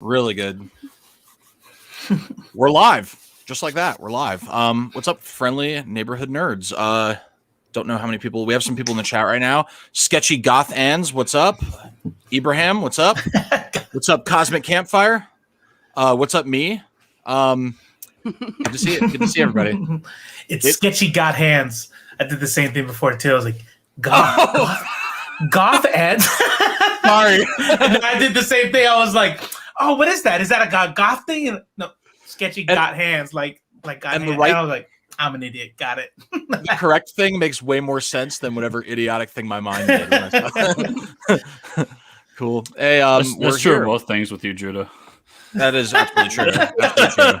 Really good. We're live. Just like that. We're live. What's up, friendly neighborhood nerds? Don't know how many people. We have some people in the chat right now. Sketchy Goth Ans, what's up? Ibrahim, what's up? What's up, Cosmic Campfire? What's up, me? Good to see it. Good to see everybody. It's Sketchy Got Hands. I did the same thing before too. I was like, Goth Ants. Sorry. And I did the same thing. I was like, oh, what is that? Is that a goth thing? And, no, Sketchy Got Hands. Like got and hands. right, and I was like, I'm an idiot. Got it. The correct thing makes way more sense than whatever idiotic thing my mind did. Cool. Hey, that's true of both things with you, Judah. That is absolutely true. Absolutely true.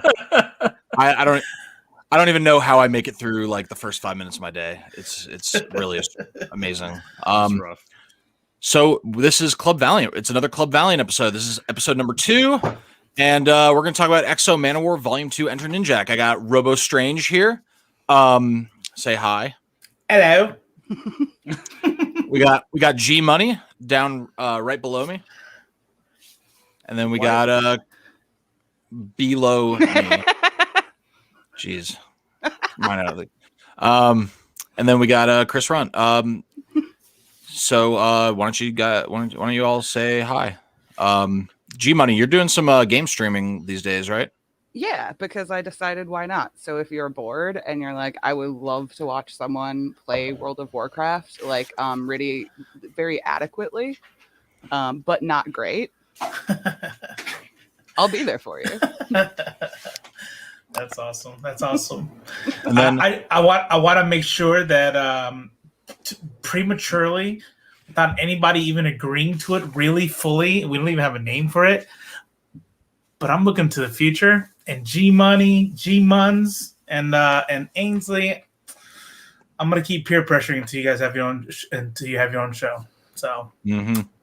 I don't even know how I make it through like the first 5 minutes of my day. It's really amazing. Rough. So this is Club Valiant. It's another Club Valiant episode. This is episode number 2, and we're going to talk about X-O Manowar Volume 2. Enter Ninjak. I got Robo Strange here. Say hi. Hello. We got G Money down right below me, and then we got below me. Jeez, mine out of the. And then we got Chris Rundt. So why don't you all say hi? G Money, you're doing some game streaming these days, right? Yeah, because I decided why not. So if you're bored and you're like, I would love to watch someone play World of Warcraft, like really very adequately, but not great, I'll be there for you. That's awesome. That's awesome. And then I want to make sure that prematurely, without anybody even agreeing to it really fully, we don't even have a name for it. But I'm looking to the future, and G Money, G Muns, and Ainsley. I'm gonna keep peer pressuring until you guys have your own show. So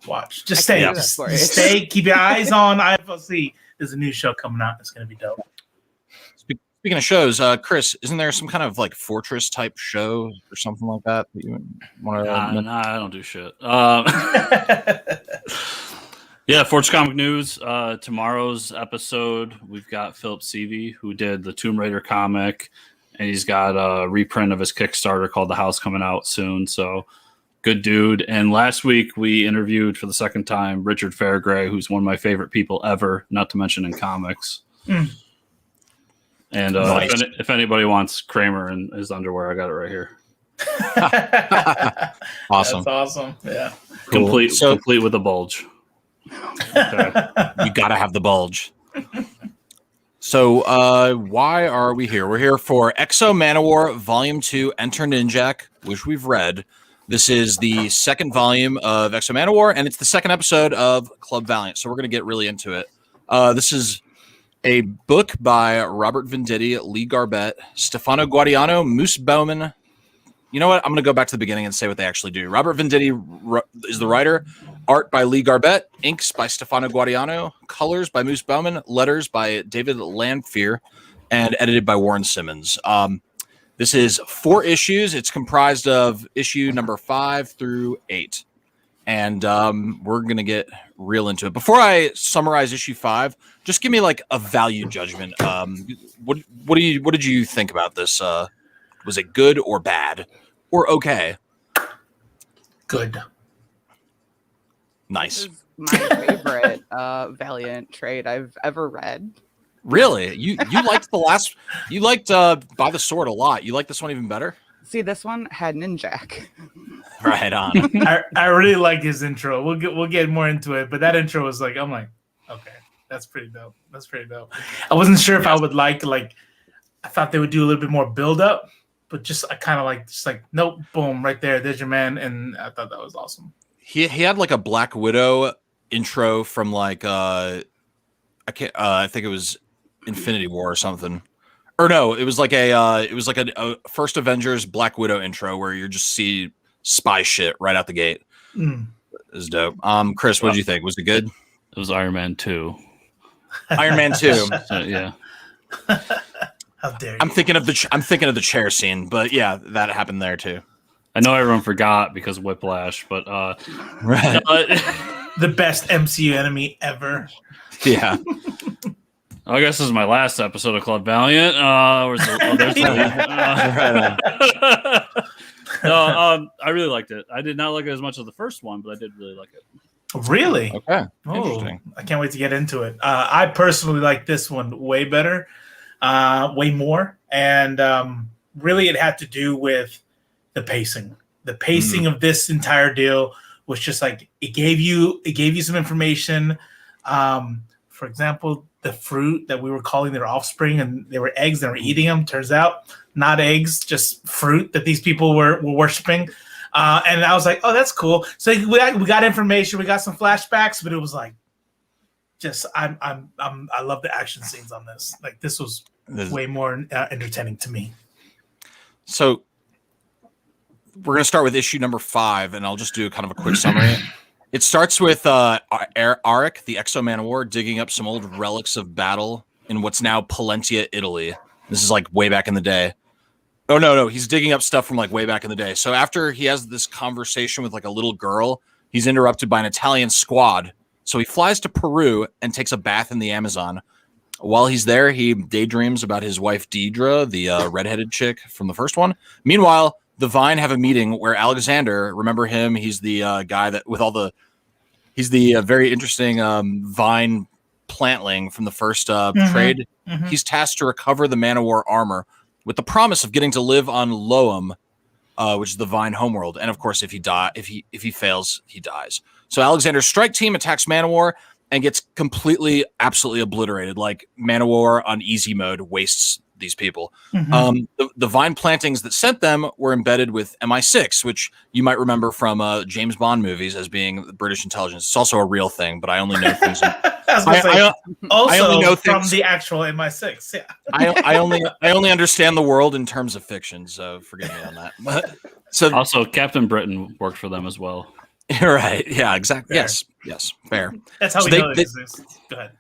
watch. Just stay. Keep your eyes on IFLC. There's a new show coming out. It's gonna be dope. Speaking of shows, Chris, isn't there some kind of like Fortress type show or something like that you want to? Nah, I don't do shit. Yeah, Forge Comic News. Tomorrow's episode, we've got Philip Seavey, who did the Tomb Raider comic, and he's got a reprint of his Kickstarter called The House coming out soon. So, good dude. And last week we interviewed for the second time Richard Fairgray, who's one of my favorite people ever, not to mention in comics. And Nice. if anybody wants Kramer in his underwear, I got it right here. Awesome. That's awesome. Yeah. Cool. Complete with a bulge. Okay. You gotta have the bulge. So why are we here? We're here for X-O Manowar Volume 2 Enter Ninjak, which we've read. This is the second volume of X-O Manowar, and it's the second episode of Club Valiant. So we're gonna get really into it. This is a book by Robert Venditti, Lee Garbett, Stefano Guadiano, Moose Baumann. You know what? I'm going to go back to the beginning and say what they actually do. Robert Venditti is the writer. Art by Lee Garbett. Inks by Stefano Guadiano. Colors by Moose Baumann. Letters by David Lanphier. And edited by Warren Simmons. This is 4 issues. It's comprised of issue number 5 through 8. And we're going to get real into it. Before I summarize issue 5, just give me like a value judgment. What did you think about this? Was it good or bad or okay? Good. Nice. This is my favorite Valiant trade I've ever read. Really? You liked the last? You liked By the Sword a lot. You like this one even better? See, this one had Ninjak. Right on. I really like his intro. We'll get more into it, but that intro was like, I'm like, okay, that's pretty dope. That's pretty dope. I wasn't sure if I would like I thought they would do a little bit more build up, but I kind of like nope, boom, right there, there's your man, and I thought that was awesome. He had like a Black Widow intro from like I think it was Infinity War or something. Or no, it was like a First Avengers Black Widow intro where you just see spy shit right out the gate. It was dope. Chris, what did you think? Was it good? It was Iron Man 2. Iron Man 2. Yeah. How dare you? I'm thinking of the chair scene, but yeah, that happened there too. I know everyone forgot because of Whiplash, but Right. The best MCU enemy ever. Yeah. I guess this is my last episode of Club Valiant. There's no, I really liked it. I did not like it as much as the first one, but I did really like it. Really? Okay. Oh, Interesting. I can't wait to get into it. I personally like this one way better, way more, and really it had to do with the pacing. The pacing of this entire deal was just like it gave you some information. For example, the fruit that we were calling their offspring, and they were eggs, and they were eating them. Turns out, not eggs, just fruit that these people were worshiping. And I was like, "Oh, that's cool." So we got information, we got some flashbacks, but it was like, just I love the action scenes on this. Like this was way more entertaining to me. So we're gonna start with issue number 5, and I'll just do kind of a quick summary. It starts with Arik, the X-O Manowar, digging up some old relics of battle in what's now Pollentia, Italy. This is like way back in the day. Oh, no. He's digging up stuff from like way back in the day. So after he has this conversation with like a little girl, he's interrupted by an Italian squad. So he flies to Peru and takes a bath in the Amazon. While he's there, he daydreams about his wife, Deidre, the redheaded chick from the first one. Meanwhile, the Vine have a meeting where Alexander, remember him? He's the guy that with all the, he's the very interesting Vine plantling from the first trade. Mm-hmm. He's tasked to recover the Manowar armor with the promise of getting to live on Loam, which is the Vine homeworld. And of course, if he fails, he dies. So Alexander's strike team attacks Manowar and gets absolutely obliterated. Like Manowar on easy mode wastes these people. Mm-hmm. The Vine plantings that sent them were embedded with MI6, which you might remember from James Bond movies as being British intelligence. It's also a real thing, but I only know things. I only know from the actual MI6. Yeah, I only understand the world in terms of fiction. So forgive me on that. But, so also, Captain Britain worked for them as well. Right? Yeah, exactly. Fair. Yes, fair. That's how we know it exists. Go ahead.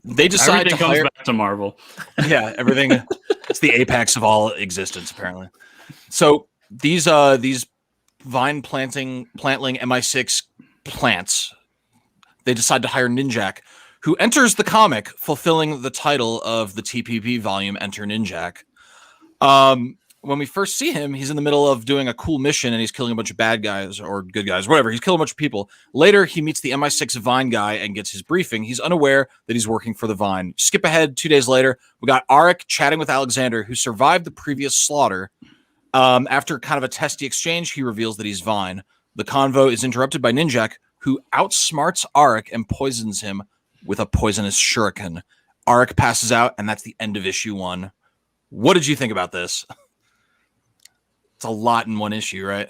They decide everything to comes hire back to Marvel. Yeah, everything. It's the apex of all existence, apparently. So these Vine plantling MI6 plants, they decide to hire Ninjak, who enters the comic fulfilling the title of the TPP volume, Enter Ninjak. When we first see him, he's in the middle of doing a cool mission and he's killing a bunch of bad guys or good guys, whatever. He's killing a bunch of people. Later, he meets the MI6 Vine guy and gets his briefing. He's unaware that he's working for the Vine. Skip ahead 2 days later, we got Arik chatting with Alexander, who survived the previous slaughter. After kind of a testy exchange, he reveals that he's Vine. The convo is interrupted by Ninjak, who outsmarts Arik and poisons him with a poisonous shuriken. Arik passes out, and that's the end of issue 1. What did you think about this? It's a lot in one issue, right?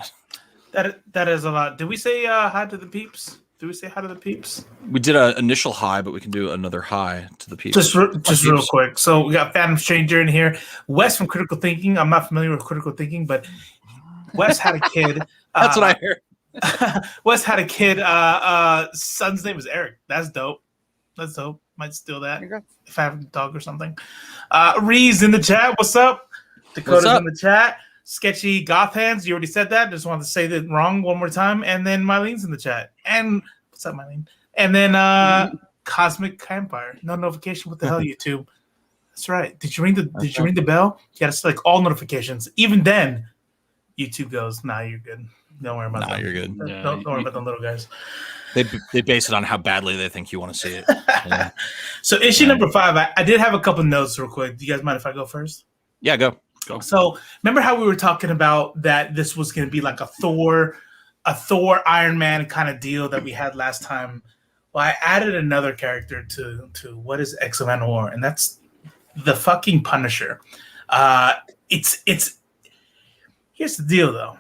That is a lot. Did we say hi to the peeps? Did we say hi to the peeps? We did an initial hi, but we can do another hi to the peeps. Just real quick. So we got Phantom Stranger in here. Wes from Critical Thinking. I'm not familiar with Critical Thinking, but Wes had a kid. That's what I heard. Wes had a kid. Son's name is Eric. That's dope. Might steal that if I have a dog or something. Ree's in the chat. What's up? Dakota's in the chat. Sketchy Goth Hands. You already said that. Just wanted to say that wrong one more time. And then Mylene's in the chat. And what's up, Mylene? And then Cosmic Campfire. No notification. What the hell, YouTube? That's right. Did you ring the bell? You got to select all notifications. Even then, YouTube goes, "Nah, you're good. Don't worry about that. You're good. Don't worry about the little guys." They base it on how badly they think you want to see it. Yeah. So issue number 5, I did have a couple notes real quick. Do you guys mind if I go first? Yeah, go. So remember how we were talking about that this was going to be like a Thor Iron Man kind of deal that we had last time? Well, I added another character to what is X-O Manowar, and that's the fucking Punisher. It's here's the deal though.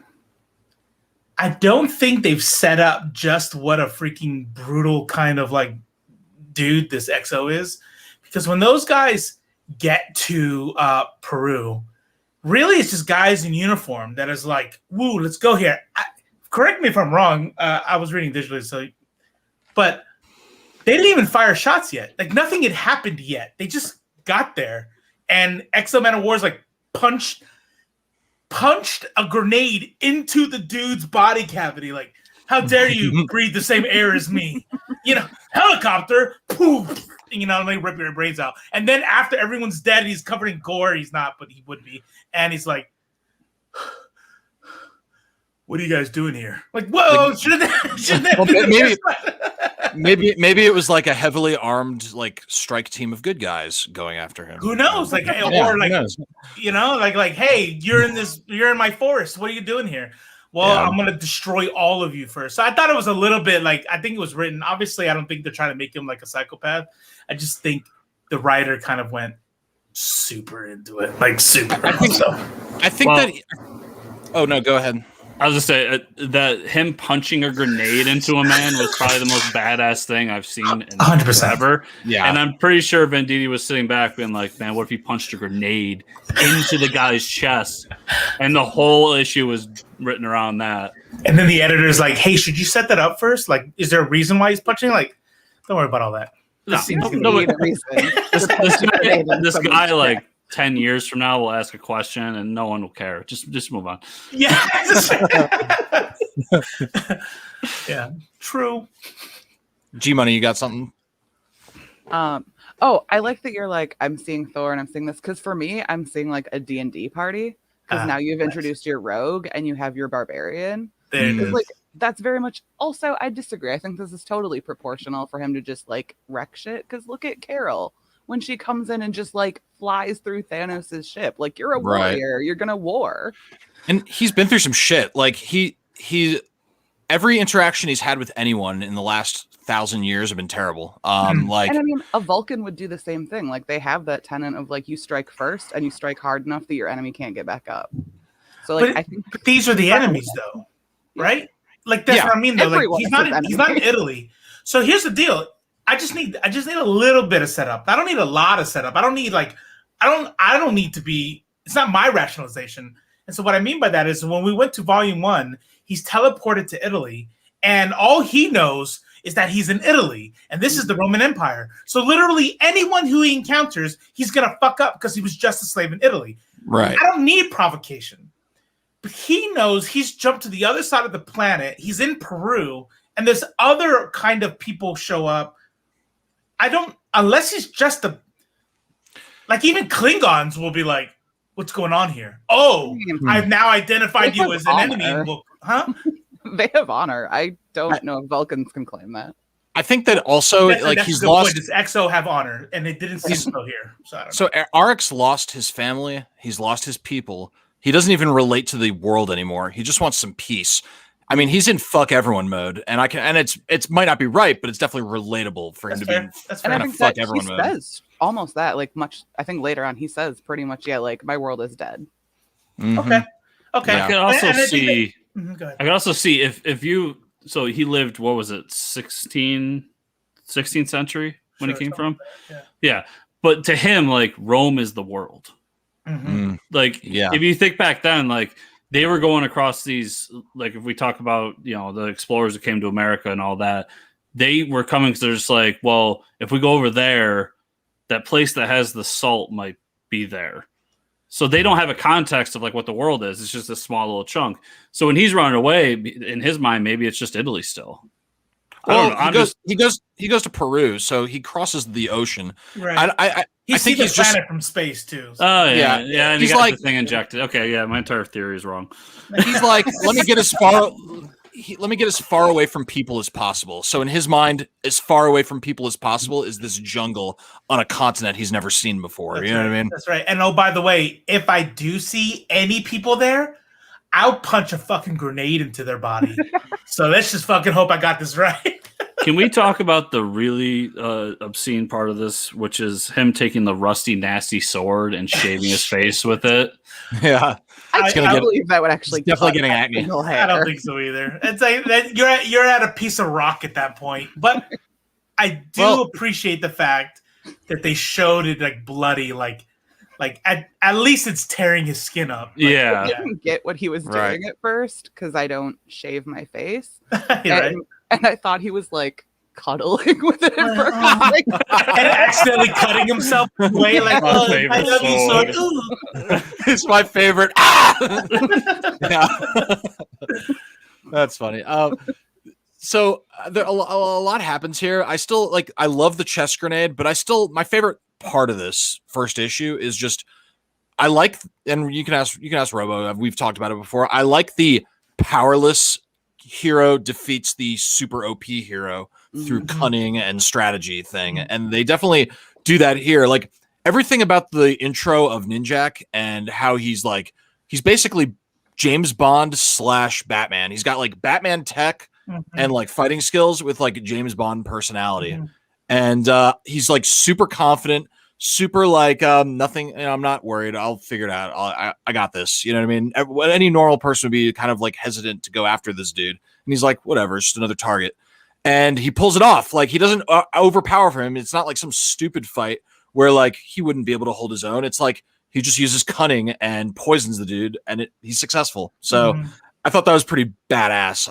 I don't think they've set up just what a freaking brutal kind of like dude this X-O is, because when those guys get to Peru, really it's just guys in uniform that is like, woo, let's go here. Correct me if I'm wrong. I was reading digitally, but they didn't even fire shots yet. Like nothing had happened yet. They just got there, and X-O Manowar's like punched punched a grenade into the dude's body cavity. Like, how dare you breathe the same air as me? You know, helicopter, poof. You know, let me rip your brains out. And then after everyone's dead, he's covered in gore. He's not, but he would be. And he's like, what are you guys doing here? Like, whoa, Like, shouldn't maybe it was like a heavily armed like strike team of good guys going after him. Who knows? Like, or like, you know, like, hey, you're in my forest. What are you doing here? Well, I'm gonna destroy all of you first. So I thought it was a little bit like, I think it was written. Obviously, I don't think they're trying to make him like a psychopath. I just think the writer kind of went super into it, like super. I think that. Oh no, go ahead. I was just say that him punching a grenade into a man was probably the most badass thing I've seen in 100%. forever. Yeah, and I'm pretty sure Venditti was sitting back being like, "Man, what if he punched a grenade into the guy's chest?" And the whole issue was written around that. And then the editor's like, "Hey, should you set that up first? Like, is there a reason why he's punching?" Like, don't worry about all that. This guy, like 10 years from now, will ask a question and no one will care. Just move on. Yeah. Yeah. True. G Money, you got something? I like that you're like, I'm seeing Thor and I'm seeing this, because for me, I'm seeing like a D&D party, because now you've introduced your rogue and you have your barbarian. There it is. Like, that's very much. Also, I disagree. I think this is totally proportional for him to just like wreck shit. Because look at Carol when she comes in and just like flies through Thanos' ship. Like, you're a warrior. You're gonna war. And he's been through some shit. Like he every interaction he's had with anyone in the last 1,000 years have been terrible. Like, and I mean, a Vulcan would do the same thing. Like, they have that tenet of like, you strike first and you strike hard enough that your enemy can't get back up. So like, I think these are the enemies though, right? Like, that's what I mean though. Like, he's not in Italy. So here's the deal. I just need a little bit of setup. I don't need a lot of setup. I don't need need to be, it's not my rationalization. And so what I mean by that is, when we went to volume 1, he's teleported to Italy, and all he knows is that he's in Italy, and this is the Roman Empire. So literally anyone who he encounters, he's gonna fuck up because he was just a slave in Italy. right. I don't need provocation. But he knows he's jumped to the other side of the planet. He's in Peru, and this other kind of people show up. Unless he's just like, even Klingons will be like, what's going on here? Oh, I've now identified you as an enemy. Well, huh? they have honor. I don't know if Vulcans can claim that. I think that also, that's he's lost. Does X-O have honor? And they didn't say so here. So Arx lost his family. He's lost his people. He doesn't even relate to the world anymore. He just wants some peace. I mean, he's in fuck everyone mode, and it might not be right, but it's definitely relatable for him to be in kind of fuck everyone mode. He says almost that, like, much. I think later on he says pretty much, yeah, like, my world is dead. Mm-hmm. Okay. Yeah. I could also see. Go ahead. I could also see if you. So he lived. What was it? 16th century when he came from. Yeah, but to him, like, Rome is the world. Mm-hmm. Like, if you think back then, like, they were going across these, like, if we talk about, you know, the explorers that came to America and all that, they were coming because they're just like, well, if we go over there, that place that has the salt might be there. So they don't have a context of like what the world is. It's just a small little chunk. So when he's running away, in his mind, maybe it's just Italy still. Well, he goes to Peru, so he crosses the ocean. Right. I think he's the planet from space too. So. Oh yeah. And he's he got like the thing injected. Okay, yeah, my entire theory is wrong. He's like, let me get as far away from people as possible. So in his mind, as far away from people as possible is this jungle on a continent he's never seen before. That's know what I mean? That's right. And oh, by the way, if I do see any people there, I'll punch a fucking grenade into their body. So let's just fucking hope I got this right. Can we talk about the really obscene part of this, which is him taking the rusty, nasty sword and shaving his face with it? Yeah. I can't believe that would actually definitely getting acne. I don't think so either. It's like that you're at a piece of rock at that point. But I do appreciate the fact that they showed it like bloody, like at least it's tearing his skin up. Like, I didn't get what he was doing at first because I don't shave my face. Right. And I thought he was like cuddling with it for and accidentally cutting himself away like My favorite I love you, sword. sword. It's my favorite. Ah! Yeah. That's funny. So there a lot happens here. I still I love the chest grenade, but my favorite part of this first issue is just and you can ask Robo. We've talked about it before. I like the powerless hero defeats the super OP hero through cunning and strategy thing, and they definitely do that here. Like everything about the intro of Ninjak and how he's basically James Bond / Batman. He's got like Batman tech and like fighting skills with like James Bond personality. And he's like super confident, super like nothing, I'm not worried. I'll figure it out. I got this. You know what I mean? Any normal person would be kind of like hesitant to go after this dude. And he's like, whatever, it's just another target. And he pulls it off. Like he doesn't overpower for him. It's not like some stupid fight where like he wouldn't be able to hold his own. It's like he just uses cunning and poisons the dude and he's successful. So I thought that was pretty badass.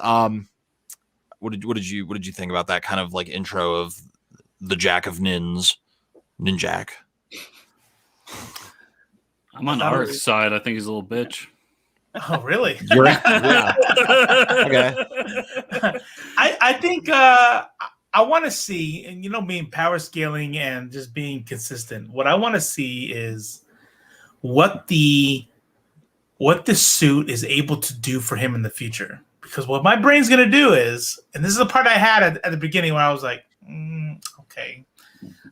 What did you think about that kind of like intro of the Jack of Ninjak? I'm on Art's side. I think he's a little bitch. Oh, really? Yeah. Okay. I think I want to see, and being power scaling and just being consistent. What I want to see is what the suit is able to do for him in the future. Because what my brain's gonna do is, and this is the part I had at the beginning where I was like, okay,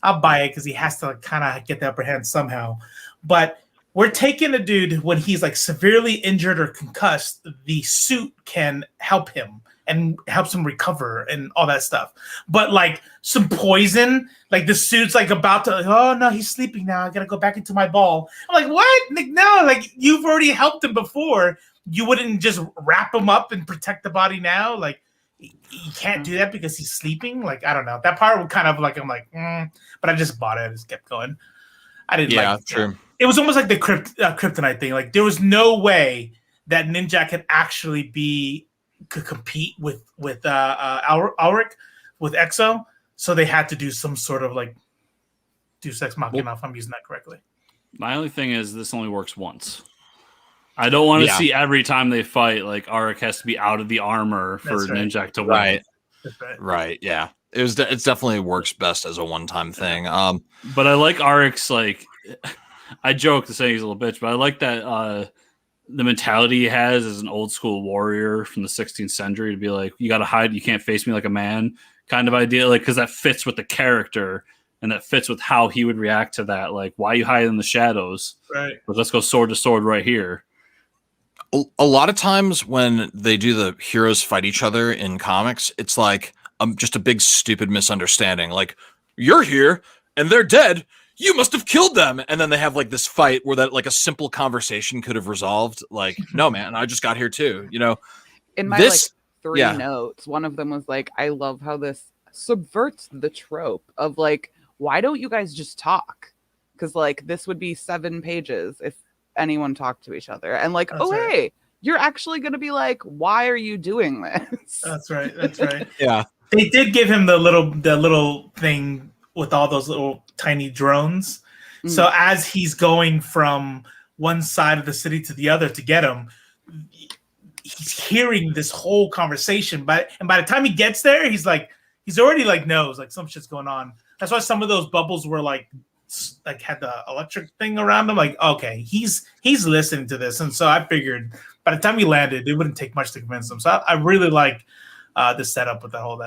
I'll buy it because he has to kind of get the upper hand somehow. But we're taking a dude when he's like severely injured or concussed, the suit can help him and helps him recover and all that stuff. But like some poison, like the suit's like about to, oh no, he's sleeping now. I gotta go back into my ball. I'm like, what? Like, no, like you've already helped him before. You wouldn't just wrap him up and protect the body now. Like you can't do that because he's sleeping. Like, I don't know. That part would kind of like, I'm like, but I just bought it. I just kept going. I didn't like it. True. It was almost like the kryptonite thing. Like there was no way that Ninjak could compete with Ulrich with X-O. So they had to do some sort of like Deus Ex Machina, if I'm using that correctly. My only thing is this only works once. I don't want to see every time they fight, like Ulrich has to be out of the armor for Ninjak to win. Right. That's right. Right. Yeah. It's definitely works best as a one-time thing. But I like Ulrich's like, I joke to say he's a little bitch, but I like that the mentality he has as an old school warrior from the 16th century to be like, you got to hide, you can't face me like a man kind of idea. Like, because that fits with the character and that fits with how he would react to that. Like, why you hide in the shadows? Right. But let's go sword to sword right here. A lot of times when they do the heroes fight each other in comics, it's like just a big stupid misunderstanding. Like, you're here and they're dead. You must have killed them. And then they have like this fight where that like a simple conversation could have resolved. Like, no, man, I just got here too. In my three notes, one of them was like, I love how this subverts the trope of like, why don't you guys just talk? Because like this would be 7 pages if anyone talked to each other. And like, hey, you're actually going to be like, why are you doing this? That's right. Yeah. They did give him the little thing with all those little tiny drones. So as he's going from one side of the city to the other to get him, he's hearing this whole conversation. And by the time he gets there, he's already like knows like some shit's going on. That's why some of those bubbles were like had the electric thing around him. Like, okay, he's listening to this. And so I figured by the time he landed, it wouldn't take much to convince him. So I really like the setup with the whole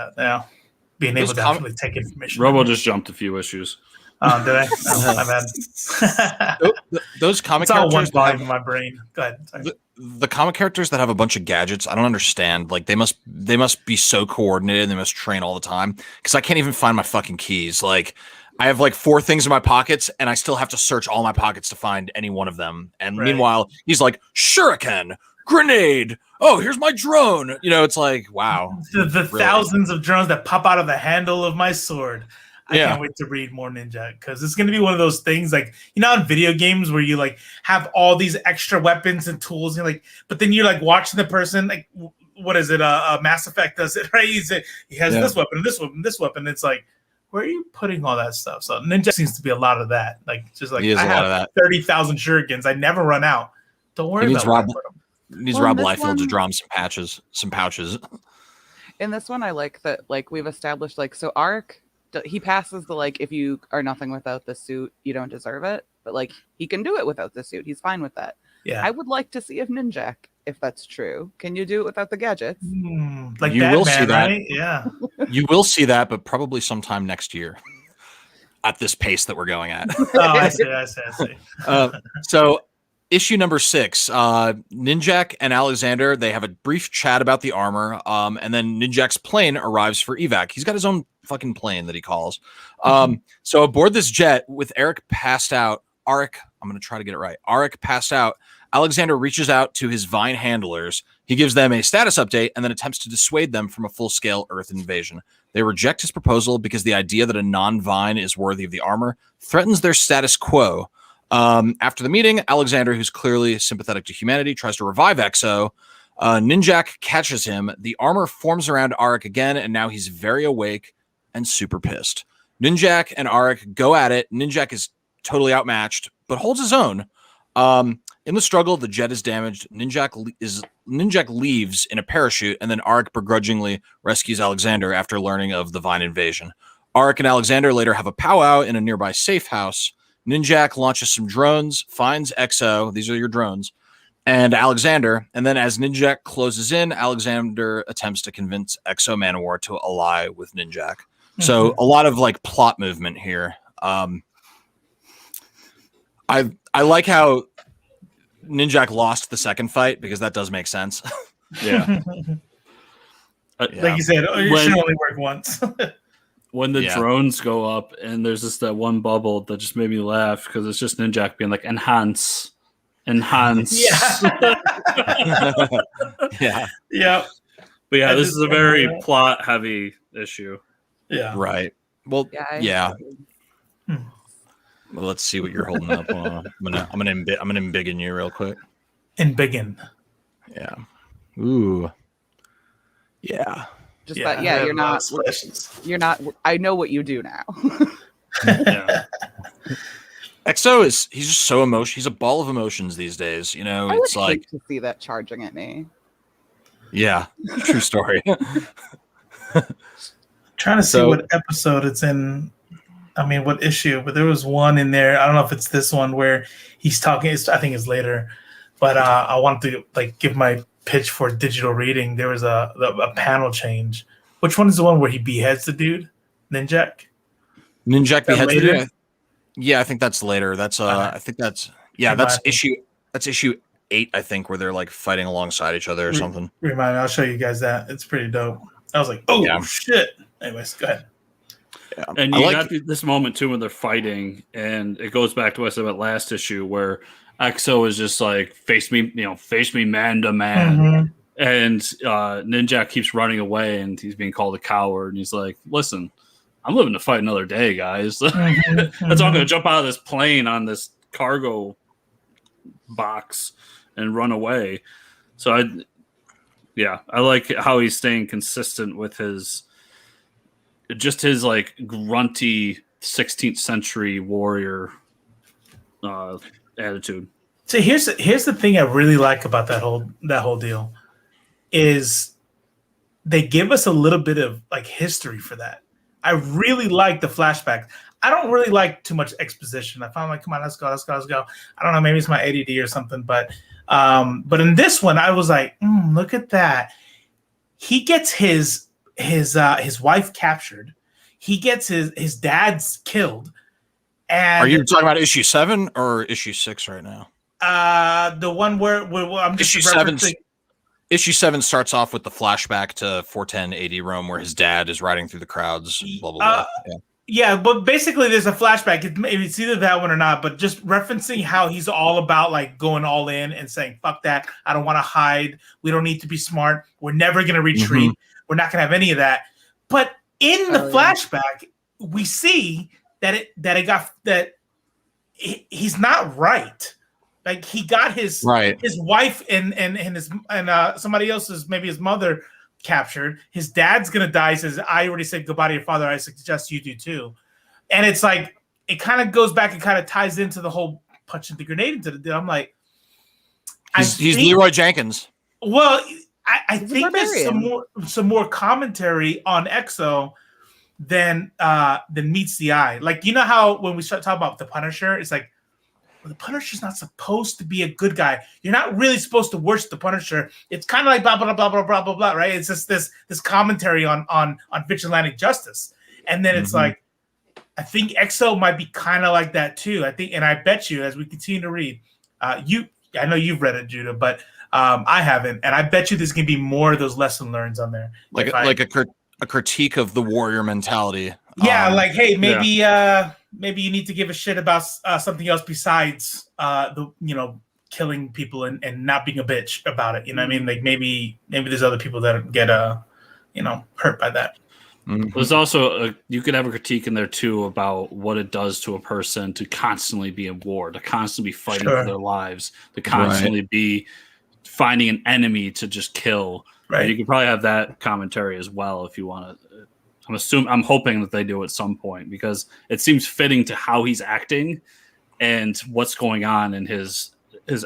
being able to actually take information. Robo just jumped a few issues. Did I? Oh, my bad. Those comic it's all one characters volume in my brain. Go ahead. Sorry. The comic characters that have a bunch of gadgets, I don't understand. Like they must be so coordinated and they must train all the time. Because I can't even find my fucking keys. Like I have like 4 things in my pockets and I still have to search all my pockets to find any one of them. And meanwhile, he's like, shuriken, grenade. Oh, here's my drone. It's like, wow. The really? Thousands of drones that pop out of the handle of my sword. I can't wait to read more Ninjak because it's going to be one of those things like, in video games where you like have all these extra weapons and tools and like, but then you're like watching the person like what is it? Mass Effect does it, right? He has this weapon, this weapon, this weapon. It's like, where are you putting all that stuff? So Ninja seems to be a lot of that. Like, just like, I have 30,000 shurikens. I never run out. Don't worry about Rob Liefeld to draw him some pouches. In this one, I like that, like, we've established, like, so Arik, he passes the, like, if you are nothing without the suit, you don't deserve it. But, like, he can do it without the suit. He's fine with that. Yeah. I would like to see if Ninjak, if that's true. Can you do it without the gadgets? Like you Batman, will see that. right? Yeah. You will see that, but probably sometime next year at this pace that we're going at. Oh, I see. So issue number 6, Ninjak and Alexander, they have a brief chat about the armor. And then Ninjak's plane arrives for evac. He's got his own fucking plane that he calls. So aboard this jet with Arik passed out, I'm going to try to get it right. Arik passed out. Alexander reaches out to his Vine handlers. He gives them a status update and then attempts to dissuade them from a full-scale Earth invasion. They reject his proposal because the idea that a non-Vine is worthy of the armor threatens their status quo. After the meeting, Alexander, who's clearly sympathetic to humanity, tries to revive X-O. Ninjak catches him. The armor forms around Arik again, and now he's very awake and super pissed. Ninjak and Arik go at it. Ninjak is totally outmatched, but holds his own. In the struggle, the jet is damaged. Ninjak leaves in a parachute, and then Arik begrudgingly rescues Alexander after learning of the Vine invasion. Arik and Alexander later have a powwow in a nearby safe house. Ninjak launches some drones, finds X-O, these are your drones, and Alexander, and then as Ninjak closes in, Alexander attempts to convince X-O Manowar to ally with Ninjak. So a lot of like plot movement here. I like how Ninjak lost the second fight because that does make sense. Yeah. Like you said, it should only work once. When the drones go up and there's just that one bubble that just made me laugh because it's just Ninjak being like, enhance. Yeah. Yeah. But yeah, this is a very plot heavy issue. Yeah. Right. Well, yeah. Well, let's see what you're holding up. I'm gonna embiggen you real quick. Embiggen. Yeah. Ooh. Yeah. Just that. Yeah, you're not. You're not. I know what you do now. Yeah. X-O he's just so emotional. He's a ball of emotions these days. You know, it's like hate to see that charging at me. Yeah. True story. Trying to see what episode it's in. I mean, what issue? But there was one in there. I don't know if it's this one where he's talking. I think it's later. But I wanted to like give my pitch for digital reading. There was a panel change. Which one is the one where he beheads the dude? Ninjak beheads the dude. Yeah, I think that's later. That's I think that's issue 8. I think where they're like fighting alongside each other or something. Remind me. I'll show you guys that. It's pretty dope. I was like, oh shit. Anyways, go ahead. Yeah. And you got this moment too when they're fighting, and it goes back to what I said about last issue where X-O is just like face me man to man, and Ninjak keeps running away, and he's being called a coward, and he's like, "Listen, I'm living to fight another day, guys. That's why I'm going to jump out of this plane on this cargo box and run away." So I like how he's staying consistent with his like grunty 16th century warrior attitude. So here's the thing I really like about that whole deal is they give us a little bit of like history for that. I really like the flashback. I don't really like too much exposition. I found like, come on, let's go. I don't know, maybe it's my ADD or something, but in this one, I was like, look at that. He gets his wife captured. He gets his dad's killed. And are you talking about issue 7 or issue 6 right now? The one where I'm just referencing. Issue 7 starts off with the flashback to 410 AD Rome, where his dad is riding through the crowds. Blah blah blah. Yeah, but basically there's a flashback. It's either that one or not. But just referencing how he's all about like going all in and saying, "Fuck that! I don't want to hide. We don't need to be smart. We're never going to retreat. We're not going to have any of that." But in the flashback, we see that he's not right. Like he got his wife and his somebody else's, maybe his mother, captured. His dad's gonna die. He says, I already said goodbye to your father. I suggest you do too. And it's like it kind of goes back and kind of ties into the whole punching the grenade into the deal. I'm like, he's Leroy Jenkins. Well, I think there's some more commentary on X-O than meets the eye. Like, you know how when we start talking about the Punisher, it's like, well, the Punisher's not supposed to be a good guy. You're not really supposed to worship the Punisher. It's kind of like blah blah blah blah blah blah blah, right? It's just this commentary on vigilante justice, and then it's like, I think X-O might be kind of like that too. I think, and I bet you, as we continue to read, I know you've read it, Judah, but I haven't, and I bet you there's gonna be more of those lesson learns on there, like a critique of the warrior mentality. Yeah, like, hey, maybe maybe you need to give a shit about something else besides killing people and not being a bitch about it. You know what I mean? Like maybe there's other people that get hurt by that. There's also you could have a critique in there too about what it does to a person to constantly be in war, to constantly be fighting for their lives, to constantly be finding an enemy to just kill. Right. You could probably have that commentary as well if you want to. I'm hoping that they do at some point because it seems fitting to how he's acting and what's going on in his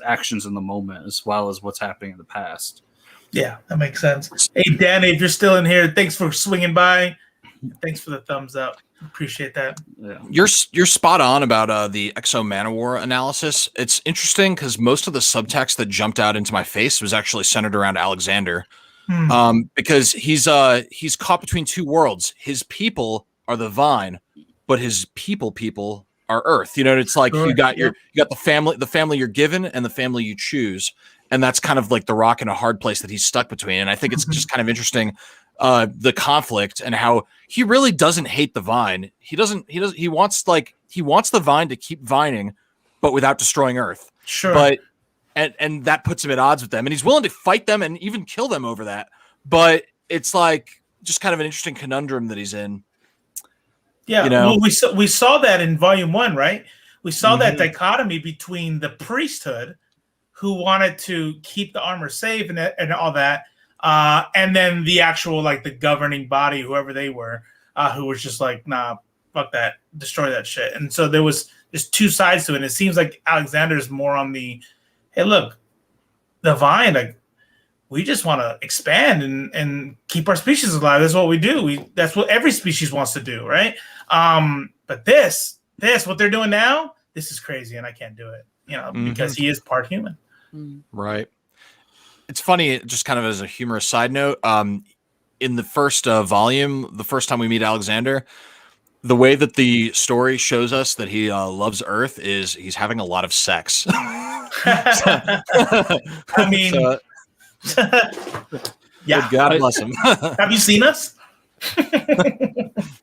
actions in the moment, as well as what's happening in the past. Yeah, that makes sense. Hey, Danny, if you're still in here, thanks for swinging by. Thanks for the thumbs up. Appreciate that. Yeah. You're spot on about the X-O Manowar analysis. It's interesting because most of the subtext that jumped out into my face was actually centered around Alexander. Because he's caught between two worlds. His people are the vine, but his people are earth. You know, it's like you got the family you're given and the family you choose, and that's kind of like the rock and a hard place that he's stuck between. And I think it's just kind of interesting the conflict and how he really doesn't hate the vine. He wants the vine to keep vining, but without destroying earth. Sure. But And that puts him at odds with them. And he's willing to fight them and even kill them over that. But it's like just kind of an interesting conundrum that he's in. Yeah, well, we saw that in Volume 1, right? We saw that dichotomy between the priesthood, who wanted to keep the armor safe and all that, and then the actual, like, the governing body, whoever they were, who was just like, nah, fuck that, destroy that shit. And so there's two sides to it. And it seems like Alexander's more on the, hey, look, the vine, like, we just want to expand and keep our species alive. That's what we do. That's what every species wants to do, right? But this, what they're doing now, this is crazy, and I can't do it, because he is part human. Right. It's funny, just kind of as a humorous side note, in the first volume, the first time we meet Alexander, the way that the story shows us that he loves Earth is he's having a lot of sex. I mean, yeah. God bless him. Have you seen us?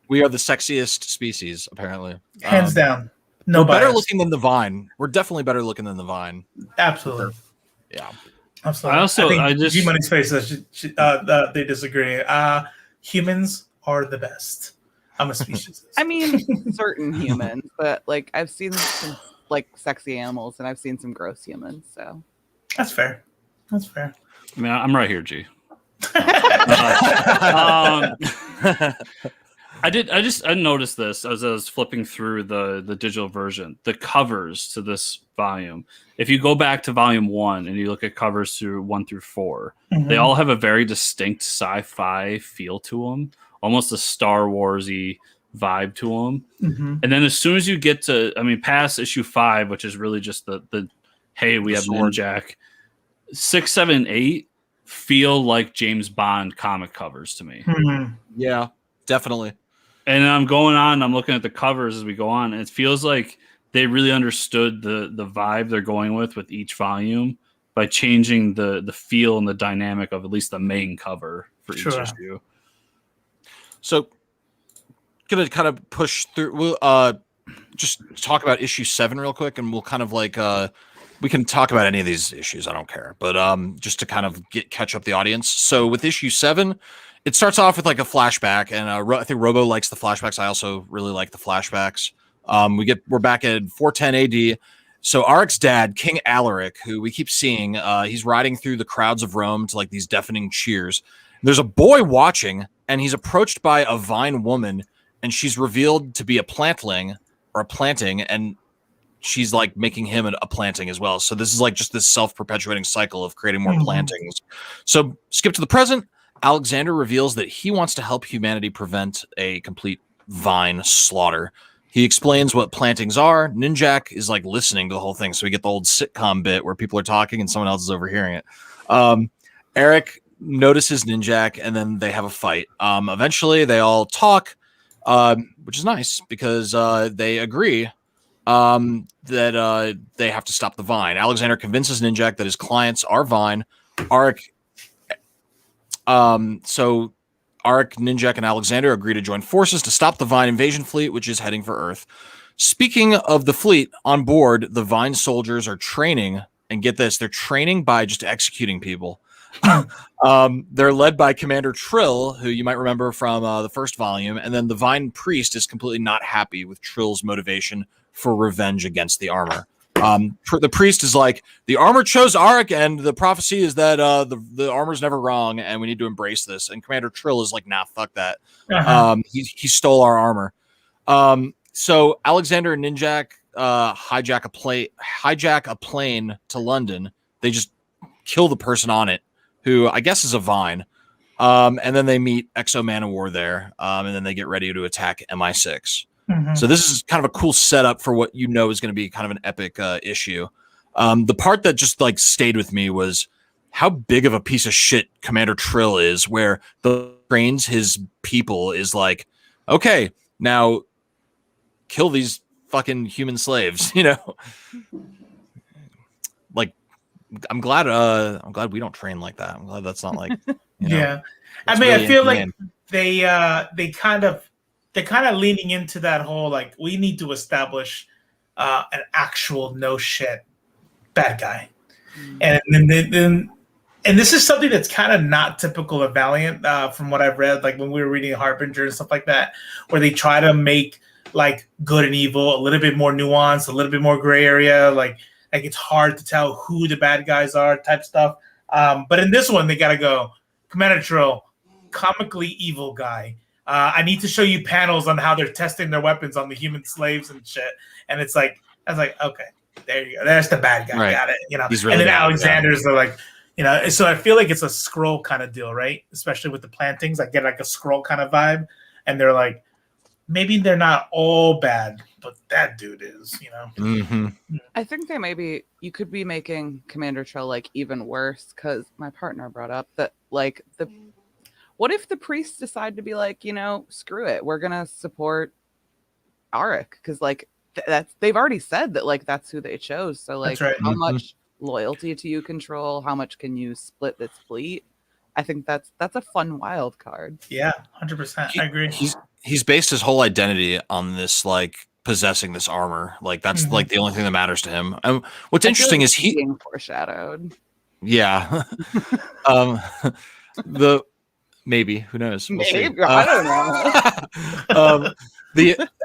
We are the sexiest species, apparently. Hands down. No, we're better looking than the vine. We're definitely better looking than the vine. Absolutely. Yeah. Absolutely. I think G-Money's face says they disagree. Humans are the best. I'm a species. I mean, certain humans, but like I've seen some like sexy animals, and I've seen some gross humans. So that's fair. I mean, I'm right here, G. I noticed this as I was flipping through the digital version, the covers to this volume. If you go back to volume 1 and you look at covers through 1 through 4, they all have a very distinct sci-fi feel to them, almost a Star Wars-y vibe to them. And then as soon as you get to, past issue 5, which is really just the hey, we have Ninjak, 6, 7, 8 feel like James Bond comic covers to me. Yeah, definitely. And I'm going on, I'm looking at the covers as we go on, and it feels like they really understood the vibe they're going with each volume by changing the feel and the dynamic of at least the main cover for each issue. So, gonna kind of push through. We'll just talk about issue 7 real quick, and we'll kind of like we can talk about any of these issues. I don't care, but just to kind of catch up the audience. So with issue 7, it starts off with like a flashback, and I think Robo likes the flashbacks. I also really like the flashbacks. We're back at 410 AD, So Aric's dad, King Alaric, who we keep seeing, he's riding through the crowds of Rome to like these deafening cheers. There's a boy watching, and he's approached by a vine woman, and she's revealed to be a plantling or a planting, and she's like making him a planting as well. So this is like just this self-perpetuating cycle of creating more plantings. So skip to the present. Alexander reveals that he wants to help humanity prevent a complete vine slaughter. He explains what plantings are. Ninjak is like listening to the whole thing. So we get the old sitcom bit where people are talking and someone else is overhearing it. Eric notices Ninjak and then they have a fight. Eventually they all talk, which is nice because they agree that they have to stop the vine. Alexander convinces Ninjak that his clients are vine. So Arik, Ninjak, and Alexander agree to join forces to stop the Vine invasion fleet, which is heading for Earth. Speaking of the fleet, on board, the Vine soldiers are training, and get this, they're training by just executing people. They're led by Commander Trill, who you might remember from the first volume, and then the Vine priest is completely not happy with Trill's motivation for revenge against the armor. The priest is like, the armor chose Arik, and the prophecy is that the armor's never wrong, and we need to embrace this. And Commander Trill is like, nah, fuck that. He stole our armor. So Alexander and Ninjak hijack a plane to London. They just kill the person on it, who I guess is a Vine. And then they meet X-O Manowar there, and then they get ready to attack MI6. So this is kind of a cool setup for what you know is going to be kind of an epic issue. The part that just like stayed with me was how big of a piece of shit Commander Trill is, where the trains his people is like, okay, now kill these fucking human slaves, you know? Like, I'm glad we don't train like that. I'm glad that's not like, you know, yeah. I mean, really I feel like they kind of they're kind of leaning into that whole like we need to establish an actual no shit bad guy, and then this is something that's kind of not typical of Valiant from what I've read. Like when we were reading Harbinger and stuff like that, where they try to make like good and evil a little bit more nuanced, a little bit more gray area. Like it's hard to tell who the bad guys are, type stuff. But in this one, they gotta go Commander Trill, comically evil guy. I need to show you panels on how they're testing their weapons on the human slaves and shit. And it's like, I was like, okay, there you go. There's the bad guy. Right. Got it. You know, He's really and then bad, Alexander's are like, you know, so I feel like it's a scroll kind of deal, right? Especially with the plantings. I get like a scroll kind of vibe. And they're like, maybe they're not all bad, but that dude is, you know. I think you could be making Commander Trill like even worse, because my partner brought up that like what if the priests decide to be like, you know, screw it, we're gonna support Arik, because like they've already said that like that's who they chose. So like, how much loyalty do you control? How much can you split this fleet? I think that's a fun wild card. Yeah, 100%. I agree. He's based his whole identity on this like possessing this armor. Like that's like the only thing that matters to him. What's interesting is he being foreshadowed. Yeah. Maybe, who knows? We'll maybe I don't know.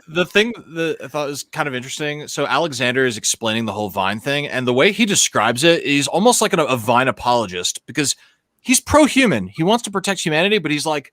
The thing that I thought was kind of interesting. So Alexander is explaining the whole Vine thing, and the way he describes it, he's almost like a Vine apologist, because he's pro-human. He wants to protect humanity, but he's like,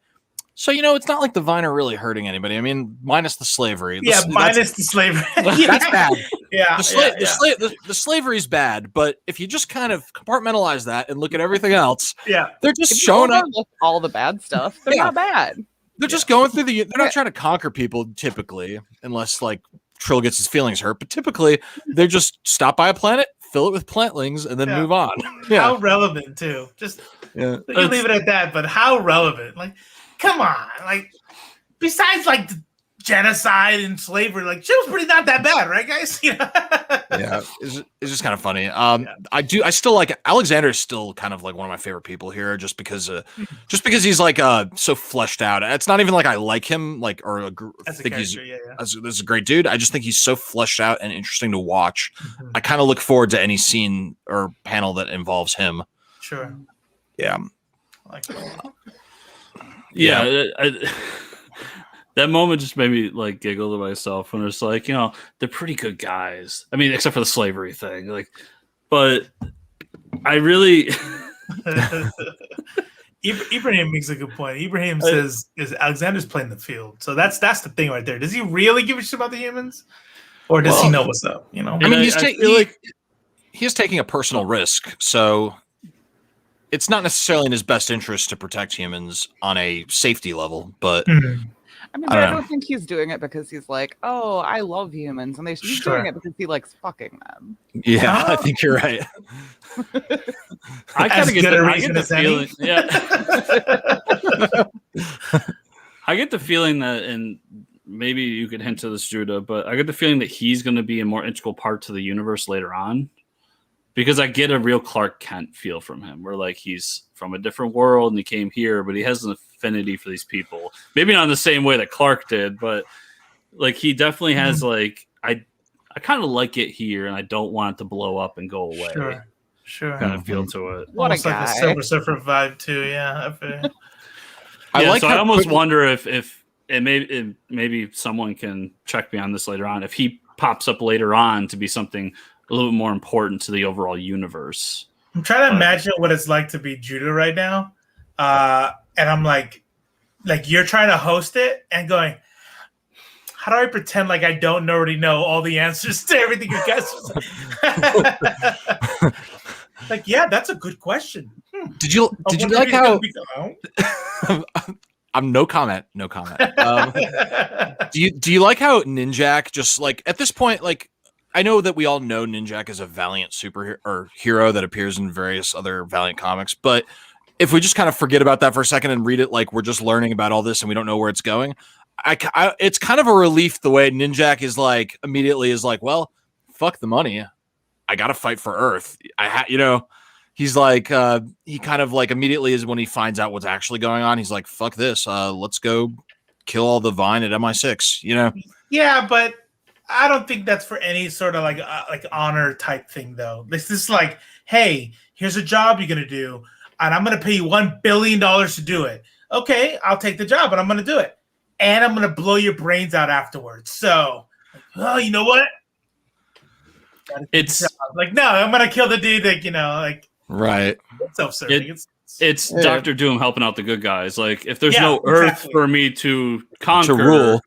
so, you know, it's not like the Vine are really hurting anybody. I mean, minus the slavery. Minus the slavery. That's bad. Yeah. The slavery's bad, but if you just kind of compartmentalize that and look at everything else, they're just showing up all the bad stuff. They're not bad. They're just going through they're not trying to conquer people typically, unless like Trill gets his feelings hurt, but typically they're just stop by a planet, fill it with plantlings, and then move on. How relevant too. Just you leave it at that, but how relevant? Like, come on. Like, besides like the genocide and slavery, like shit was pretty not that bad, right, guys? Yeah, it's just kind of funny. I still like Alexander is still kind of like one of my favorite people here, just because he's like so fleshed out. It's not even like I like him, like think he's this is a great dude. I just think he's so fleshed out and interesting to watch. I kind of look forward to any scene or panel that involves him. Sure. Yeah. I like that. Yeah. That moment just made me like giggle to myself when it's like, they're pretty good guys. I mean, except for the slavery thing. Like, but I really Ibrahim makes a good point. Ibrahim says is Alexander's playing the field. So that's the thing right there. Does he really give a shit about the humans? Or does he know what's up? I mean, he is taking a personal risk, so it's not necessarily in his best interest to protect humans on a safety level, but I mean, I don't think he's doing it because he's like, oh, I love humans, and he's doing it because he likes fucking them. Yeah, I think you're right. I kind of get the feeling. Yeah, I get the feeling that, and maybe you could hint to this, Judah, but I get the feeling that he's going to be a more integral part to the universe later on. Because I get a real Clark Kent feel from him, where like he's from a different world and he came here, but he has an affinity for these people. Maybe not in the same way that Clark did, but like he definitely has like I kind of like it here, and I don't want it to blow up and go away. Sure. Kind of feel to it. Almost like a Silver Surfer vibe too. Yeah. I almost wonder if maybe someone can check me on this later on. If he pops up later on to be something a little bit more important to the overall universe. I'm trying to imagine what it's like to be Judah right now. And I'm like you're trying to host it and going, how do I pretend like I don't already know all the answers to everything you guys like, yeah, that's a good question. Did you like how I'm no comment. Do you like how Ninjak just like at this point, like I know that we all know Ninjak is a Valiant superhero or hero that appears in various other Valiant comics, but if we just kind of forget about that for a second and read it like we're just learning about all this and we don't know where it's going, it's kind of a relief the way Ninjak is like immediately is like, well, fuck the money, I got to fight for Earth. He's like he kind of like immediately is when he finds out what's actually going on. He's like, fuck this, let's go kill all the Vine at MI6. Yeah, but I don't think that's for any sort of like honor type thing though. This is like, hey, here's a job you're gonna do, and I'm gonna pay you $1 billion to do it. Okay, I'll take the job, and I'm gonna do it, and I'm gonna blow your brains out afterwards. So, oh, you know what? It's like, no, I'm gonna kill the dude. Like, right? It's self-serving. It's Dr. Doom helping out the good guys. Like, if there's no Earth for me to conquer, to rule,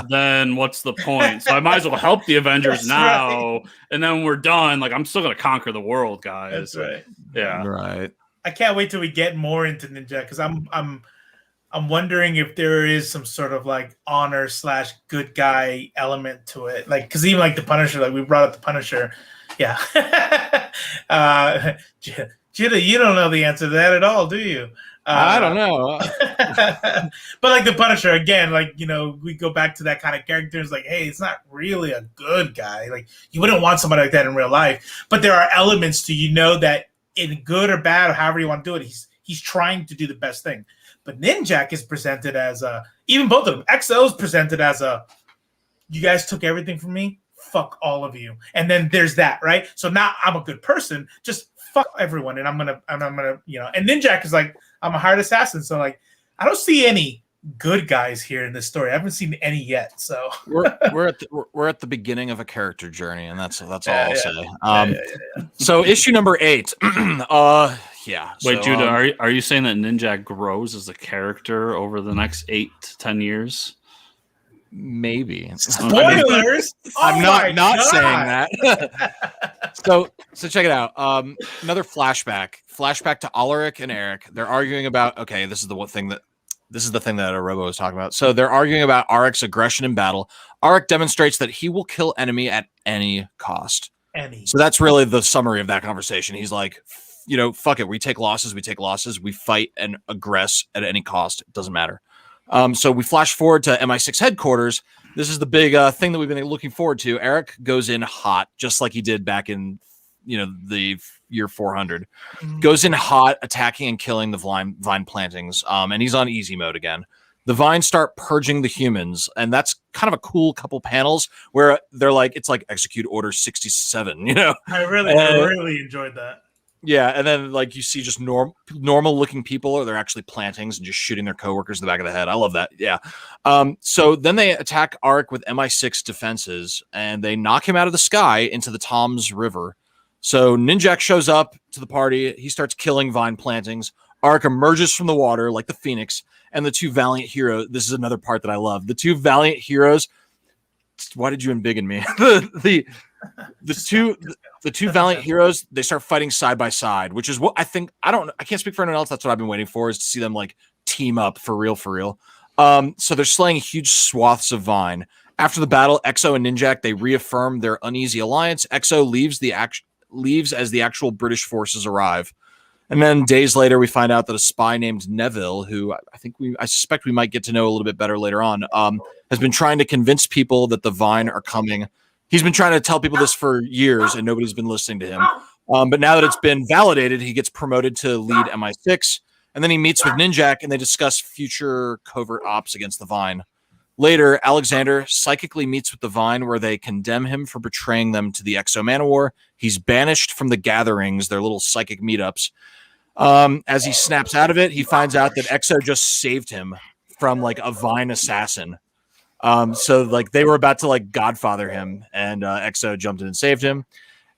then what's the point? So I might as well help the Avengers now, and then we're done. Like, I'm still gonna conquer the world, guys. That's right. Yeah, right. I can't wait till we get more into Ninja because I'm wondering if there is some sort of like honor / good guy element to it. Like, because even like the Punisher, like we brought up the Punisher, yeah. Judah, you don't know the answer to that at all, do you? I don't know. But like the Punisher, again, like, we go back to that kind of character. It's like, hey, it's not really a good guy. Like, you wouldn't want somebody like that in real life. But there are elements to, that in good or bad, or however you want to do it, he's trying to do the best thing. But Ninjak is presented as even both of them. X-O's presented as you guys took everything from me. Fuck all of you. And then there's that, right? So now I'm a good person. Just fuck everyone, and I'm gonna, and Ninjak is like, I'm a hired assassin, so like, I don't see any good guys here in this story. I haven't seen any yet. So we're at the beginning of a character journey, and that's all I'll say. So issue number 8. Wait, Judah, are you saying that Ninjak grows as a character over the next 8 to 10 years? Maybe. Spoilers. I'm not saying that. So check it out. Another flashback to Ulrich and Eric. They're arguing about, this is the thing that Robo was talking about. So they're arguing about Ulrich's aggression in battle. Ulrich demonstrates that he will kill enemy at any cost. So that's really the summary of that conversation. He's like, fuck it. We take losses. We fight and aggress at any cost. It doesn't matter. So we flash forward to MI6 headquarters. This is the big thing that we've been looking forward to. Eric goes in hot, just like he did back in, the year 400. Goes in hot, attacking and killing the vine plantings. And he's on easy mode again. The vines start purging the humans, and that's kind of a cool couple panels where they're like, it's like execute order 67. I really enjoyed that. Yeah, and then like you see just normal looking people, or they're actually plantings and just shooting their coworkers in the back of the head. I love that. Yeah. So then they attack Arik with MI6 defenses, and they knock him out of the sky into the Tom's River. So Ninjak shows up to the party. He starts killing vine plantings. Arik emerges from the water like the Phoenix, and the two Valiant heroes. This is another part that I love. The two Valiant heroes. Why did you embiggen me? The two Valiant heroes, they start fighting side by side, which is what I think. I can't speak for anyone else. That's what I've been waiting for, is to see them like team up for real. So they're slaying huge swaths of vine. After the battle, X-O and Ninjak, they reaffirm their uneasy alliance. X-O leaves as the actual British forces arrive. And then days later, we find out that a spy named Neville, who I suspect we might get to know a little bit better later on, has been trying to convince people that the Vine are coming. He's been trying to tell people this for years, and nobody's been listening to him. But now that it's been validated, he gets promoted to lead MI6, and then he meets with Ninjak, and they discuss future covert ops against the Vine. Later, Alexander psychically meets with the Vine, where they condemn him for betraying them to the X-O Manowar. He's banished from the gatherings, their little psychic meetups. As he snaps out of it, he finds out that X-O just saved him from like a Vine assassin. So like they were about to like Godfather him, and X-O jumped in and saved him.